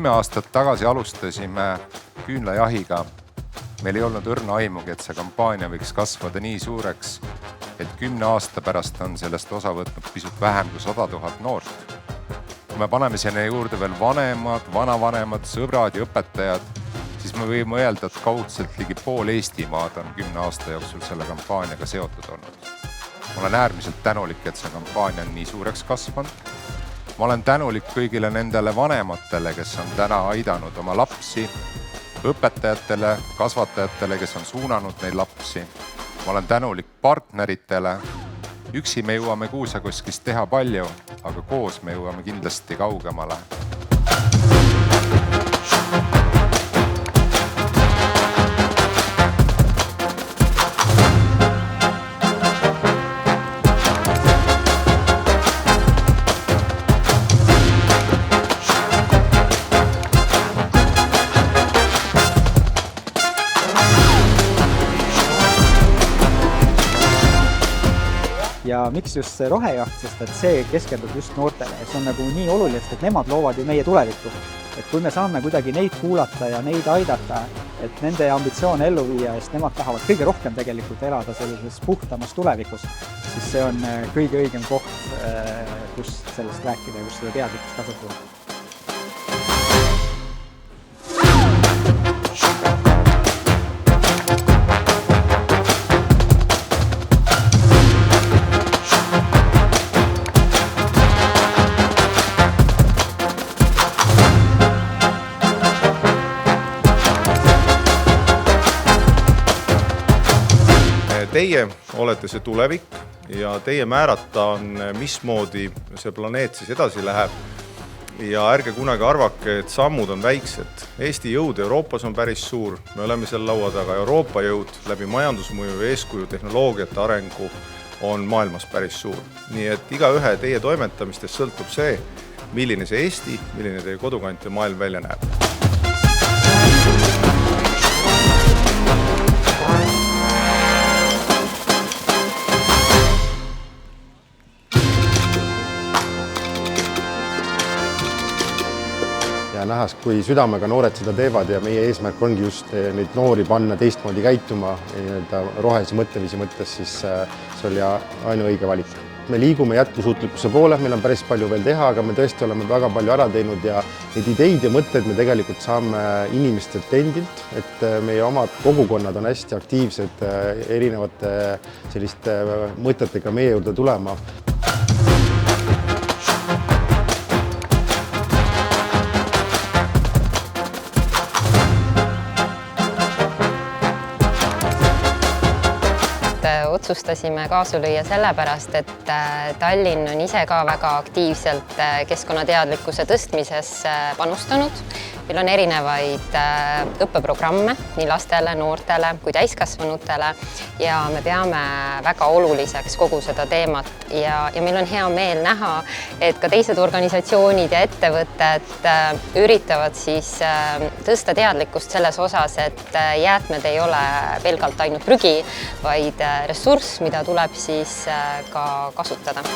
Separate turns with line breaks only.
10 aastat tagasi alustasime küünlajahiga. Meil ei olnud õrna aimugi, et see kampaania võiks kasvada nii suureks, et 10 aasta pärast on sellest osa võtnud pisut vähem kui 100 000 noort. Kui me paneme sinna juurde veel vanemad, vanavanemad, sõbrad ja õpetajad, siis me võime öelda, et kaudselt ligi pool Eestimaad on 10 aasta jooksul selle kampaaniaga seotud olnud. Ma olen äärmiselt tänulik, et see kampaania on nii suureks kasvanud. Ma olen tänulik kõigile nendele vanematele, kes on täna aidanud oma lapsi, õpetajatele, kasvatajatele, kes on suunanud neid lapsi. Ma olen tänulik partneritele. Üksi me jõuame Kuusakoskis teha palju, aga koos me jõuame kindlasti kaugemale.
Ja miks just see rohejaht, sest et see keskendub just noortele ja see on nagu nii oluliselt, et nemad loovad ju meie tulevikku. Et kui me saame kuidagi neid kuulata ja neid aidata, et nende ambitsioon ellu viia, sest nemad tahavad kõige rohkem tegelikult elada sellises puhtamas tulevikus, siis see on kõige õigem koht, kus sellest rääkida ja kus seda teadlikkust kasutada.
Teie olete see tulevik ja teie määrata on, mismoodi see planeet siis edasi läheb. Ja ärge kunagi arvake, et sammud on väiksed. Eesti jõud Euroopas on päris suur. Me oleme seal laua taga. Euroopa jõud läbi majandusmõju ja eeskuju tehnoloogiate arengu on maailmas päris suur. Nii et igaühe teie toimetamistest sõltub see, milline see Eesti, milline teie kodukant ja maailm välja näeb.
Ja nähas, kui südamega noored seda teevad ja meie eesmärk ongi just neid noori panna teistmoodi käituma rohelise mõtteviisi mõttes, siis see oli ainuõige valik. Me liigume jätkusuutlikkuse poole, meil on päris palju veel teha, aga me tõesti oleme väga palju ära teinud ja neid ideid ja mõtteid me tegelikult saame inimestelt endilt, et meie omad kogukonnad on hästi aktiivsed erinevate selliste mõtetega meie juurde tulema.
Otsustasime kaasa lüüa sellepärast, et Tallinn on ise ka väga aktiivselt keskkonnateadlikkuse tõstmises panustanud. Meil on erinevaid õppeprogramme nii lastele, noortele kui täiskasvanutele ja me peame väga oluliseks kogu seda teemat ja meil on hea meel näha, et ka teised organisatsioonid ja ettevõtted üritavad siis tõsta teadlikkust selles osas, et jäätmed ei ole pelgalt ainult prügi, vaid ressurss, mida tuleb siis ka kasutada.